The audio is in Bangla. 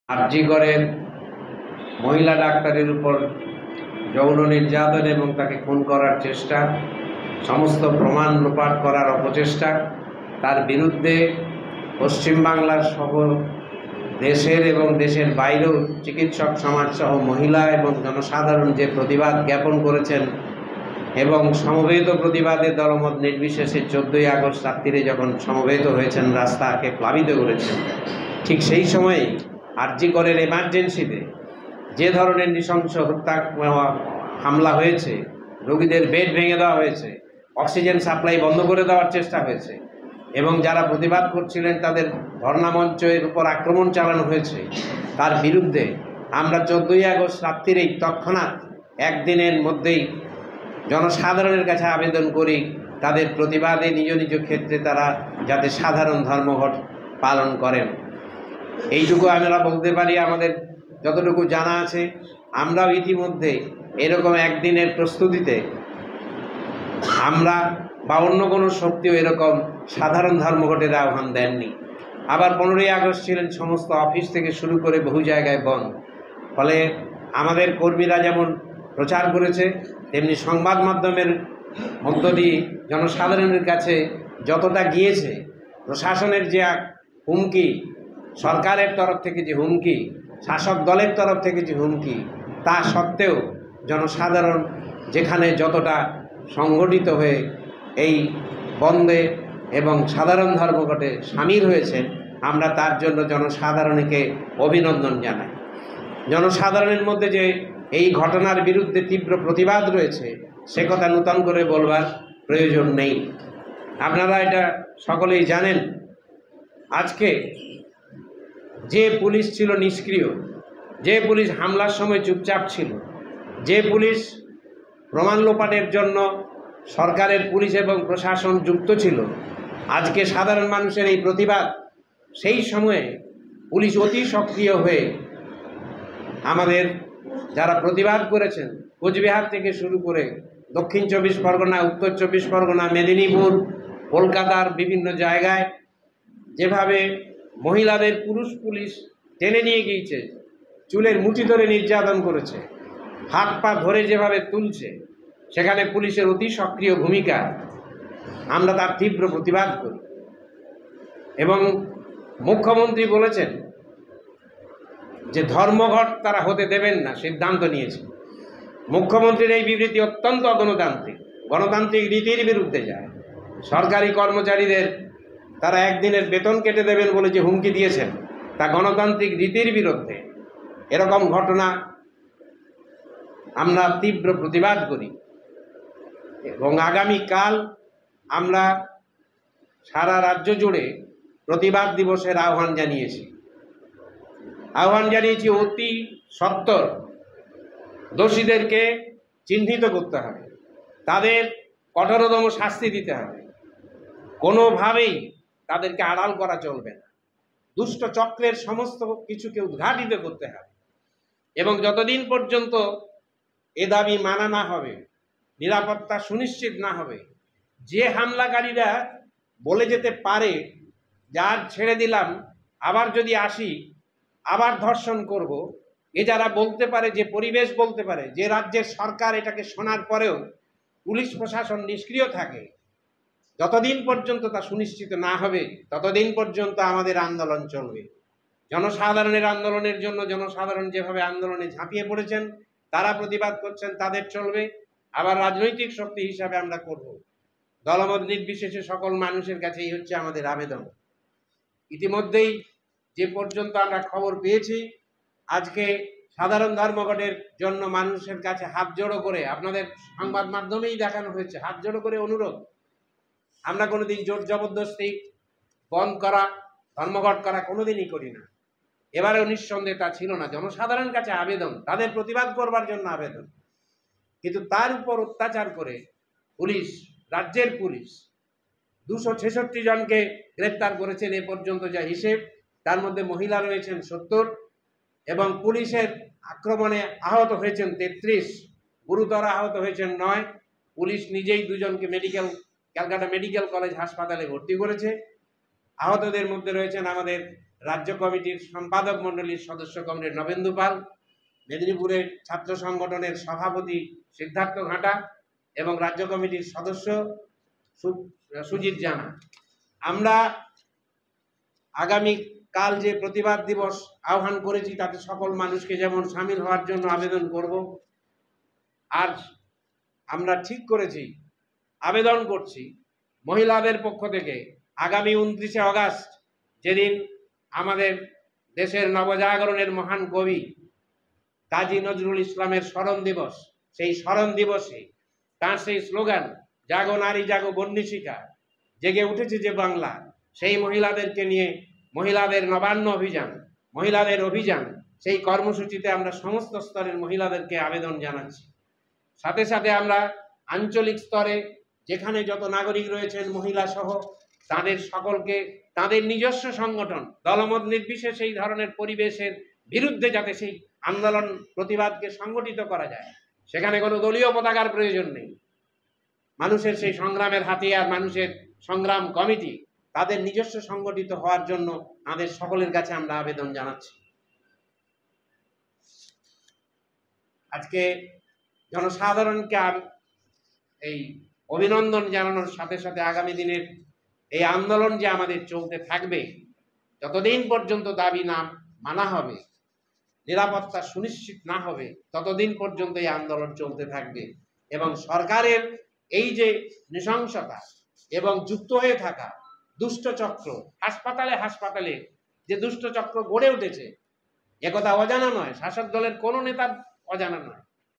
আরজিকরের মহিলা ডাক্তারের উপর যৌন নির্যাতন এবং তাকে খুন করার চেষ্টা, সমস্ত প্রমাণ লোপাট করার অপচেষ্টা, তার বিরুদ্ধে পশ্চিমবাংলার সহ দেশের এবং দেশের বাইরেও চিকিৎসক সমাজ সহ মহিলা এবং জনসাধারণ যে প্রতিবাদ জ্ঞাপন করেছেন এবং সমবেত প্রতিবাদের দলমত নির্বিশেষে 14ই আগস্ট রাত্রিরে যখন সমবেত হয়েছেন, রাস্তাকে প্লাবিত করেছেন, ঠিক সেই সময়ে আরজিকরের এমার্জেন্সিতে যে ধরনের নৃশংস হত্যা হামলা হয়েছে, রোগীদের বেড ভেঙে দেওয়া হয়েছে, অক্সিজেন সাপ্লাই বন্ধ করে দেওয়ার চেষ্টা হয়েছে এবং যারা প্রতিবাদ করছিলেন তাদের ধর্ণামঞ্চের উপর আক্রমণ চালানো হয়েছে, তার বিরুদ্ধে আমরা 14ই আগস্ট রাত্রিরেই তৎক্ষণাৎ একদিনের মধ্যেই জনসাধারণের কাছে আবেদন করি তাদের প্রতিবাদে নিজ নিজ ক্ষেত্রে তারা যাতে সাধারণ ধর্মঘট পালন করেন। এইটুকু আমরা বলতে পারি, আমাদের যতটুকু জানা আছে আমরাও ইতিমধ্যে এরকম একদিনের প্রস্তুতিতে আমরা বা অন্য কোনো শক্তিও এরকম সাধারণ ধর্মঘটের আহ্বান দেননি। আবার 15ই আগস্ট ছিলেন সমস্ত অফিস থেকে শুরু করে বহু জায়গায় বন্ধ, ফলে আমাদের কর্মীরা যেমন প্রচার করেছে তেমনি সংবাদ মাধ্যমের মধ্য দিয়ে জনসাধারণের কাছে যতটা গিয়েছে, প্রশাসনের যে হুমকি, সরকারের তরফ থেকে যে হুমকি, শাসক দলের তরফ থেকে যে হুমকি, তা সত্ত্বেও জনসাধারণ যেখানে যতটা সংগঠিত হয়ে এই বন্ধে এবং সাধারণ ধর্মঘটে সামিল হয়েছে, আমরা তার জন্য জনসাধারণকে অভিনন্দন জানাই। জনসাধারণের মধ্যে যে এই ঘটনার বিরুদ্ধে তীব্র প্রতিবাদ রয়েছে সে কথা নূতন করে বলবার প্রয়োজন নেই। আপনারা এটা সকলেই জানেন। আজকে যে পুলিশ ছিল নিষ্ক্রিয়, যে পুলিশ হামলার সময় চুপচাপ ছিল, যে পুলিশ প্রমাণ লোপাটের জন্য সরকারের পুলিশ এবং প্রশাসন যুক্ত ছিল, আজকে সাধারণ মানুষের এই প্রতিবাদ, সেই সময়ে পুলিশ অতি সক্রিয় হয়ে আমাদের যারা প্রতিবাদ করেছেন, কোচবিহার থেকে শুরু করে দক্ষিণ 24 পরগনা, উত্তর 24 পরগনা, মেদিনীপুর, কলকাতার বিভিন্ন জায়গায় যেভাবে মহিলাদের পুরুষ পুলিশ টেনে নিয়ে গিয়েছে, চুলের মুঠি ধরে নির্যাতন করেছে, হাত পা ধরে যেভাবে তুলছে, সেখানে পুলিশের অতি সক্রিয় ভূমিকা, আমরা তার তীব্র প্রতিবাদ করি। এবং মুখ্যমন্ত্রী বলেছেন যে ধর্মঘট তারা হতে দেবেন না, সিদ্ধান্ত নিয়েছে। মুখ্যমন্ত্রীর এই বিবৃতি অত্যন্ত অগণতান্ত্রিক, গণতান্ত্রিক রীতির বিরুদ্ধে যায়। সরকারি কর্মচারীদের তারা একদিনের বেতন কেটে দেবেন বলে যে হুমকি দিয়েছেন, তা গণতান্ত্রিক রীতির বিরুদ্ধে। এরকম ঘটনা আমরা তীব্র প্রতিবাদ করি এবং আগামীকাল আমরা সারা রাজ্য জুড়ে প্রতিবাদ দিবসের আহ্বান জানিয়েছি। অতি সত্বর দোষীদেরকে চিহ্নিত করতে হবে, তাদের কঠোরতম শাস্তি দিতে হবে, কোনোভাবেই তাদেরকে আড়াল করা চলবে না। দুষ্ট চক্রের সমস্ত কিছুকে উদ্ঘাটিত করতে হবে এবং যতদিন পর্যন্ত এ দাবি মানা না হবে, নিরাপত্তা সুনিশ্চিত না হবে, যে হামলাকারীরা বলে যেতে পারে যার ছেড়ে দিলাম, আবার যদি আসি আবার ধর্ষণ করব, এ যারা বলতে পারে, যে পরিবেশ বলতে পারে, যে রাজ্যের সরকার এটাকে শোনার পরেও পুলিশ প্রশাসন নিষ্ক্রিয় থাকে, যতদিন পর্যন্ত তা সুনিশ্চিত না হবে ততদিন পর্যন্ত আমাদের আন্দোলন চলবে। জনসাধারণের আন্দোলনের জন্য জনসাধারণ যেভাবে আন্দোলনে ঝাঁপিয়ে পড়েছেন, তারা প্রতিবাদ করছেন, তাদের চলবে। আবার রাজনৈতিক শক্তি হিসাবে আমরা করব, দলমত নির্বিশেষে সকল মানুষের কাছে এই হচ্ছে আমাদের আবেদন। ইতিমধ্যেই যে পর্যন্ত আমরা খবর পেয়েছি, আজকে সাধারণ ধর্মঘটের জন্য মানুষের কাছে হাত জোড়ো করে, আপনাদের সংবাদ মাধ্যমেই দেখানো হয়েছে, হাত জোড়ো করে অনুরোধ। আমরা কোনোদিন জোর জবরদস্তি বন্ধ করা, ধর্মঘট করা কোনোদিনই করি না। এবারেও নিঃসন্দেহে তা ছিল না। জনসাধারণের কাছে আবেদন, তাদের প্রতিবাদ করবার জন্য আবেদন। কিন্তু তার উপর অত্যাচার করে পুলিশ, রাজ্যের পুলিশ 266 জনকে গ্রেপ্তার করেছেন এ পর্যন্ত যা হিসেব, তার মধ্যে মহিলা রয়েছেন 70 এবং পুলিশের আক্রমণে আহত হয়েছেন 33, গুরুতর আহত হয়েছেন 9। পুলিশ নিজেই 2 জনকে ক্যালকাটা মেডিকেল কলেজ হাসপাতালে ভর্তি করেছে। আহতদের মধ্যে রয়েছেন আমাদের রাজ্য কমিটির সম্পাদক মণ্ডলীর সদস্য কমরেড নবেন্দু পাল, মেদিনীপুরের ছাত্র সংগঠনের সভাপতি সিদ্ধার্থ ঘাটা এবং রাজ্য কমিটির সদস্য সুজিত জানা। আমরা আগামী কাল যে প্রতিবাদ দিবস আহ্বান করেছি তাতে সকল মানুষকে যেমন সামিল হওয়ার জন্য আবেদন করব। আর আমরা ঠিক করেছি, আবেদন করছি মহিলাদের পক্ষ থেকে আগামী 29শে অগাস্ট, যেদিন আমাদের দেশের নবজাগরণের মহান কবি কাজী নজরুল ইসলামের স্মরণ দিবস, সেই স্মরণ দিবসে তার সেই স্লোগান জাগো নারী জাগো বন্যিশিখা, জেগে উঠেছে যে বাংলা, সেই মহিলাদেরকে নিয়ে মহিলাদের নবান্ন অভিযান, মহিলাদের অভিযান, সেই কর্মসূচিতে আমরা সমস্ত স্তরের মহিলাদেরকে আবেদন জানাচ্ছি। সাথে সাথে আমরা আঞ্চলিক স্তরে যেখানে যত নাগরিক রয়েছেন মহিলা সহ তাদের সকলকে তাদের নিজস্ব সংগঠন দলমত নির্বিশেষে এই ধরনের পরিবেশের বিরুদ্ধে যাতে সেই আন্দোলন প্রতিবাদকে সংগঠিত করা যায়, সেখানে কোনো দলীয় পতাকার প্রয়োজন নেই। মানুষের সেই সংগ্রামের হাতিয়ার, মানুষের সংগ্রাম কমিটি, তাদের নিজস্ব সংগঠিত হওয়ার জন্য তাদের সকলের কাছে আমরা আবেদন জানাচ্ছি। আজকে জনসাধারণকে এই অভিনন্দন জানানোর সাথে সাথে আগামী দিনের এই আন্দোলন যে আমাদের চলতে থাকবে, যতদিন পর্যন্ত দাবি না মানা হবে, নিরাপত্তা সুনিশ্চিত না হবে, ততদিন পর্যন্ত এই আন্দোলন চলতে থাকবে। এবং সরকারের এই যে নৃশংসতা এবং যুক্ত হয়ে থাকা দুষ্টচক্র, হাসপাতালে হাসপাতালে যে দুষ্টচক্র গড়ে উঠেছে, একথা অজানা নয়, শাসক দলের কোনো নেতার অজানা নয়।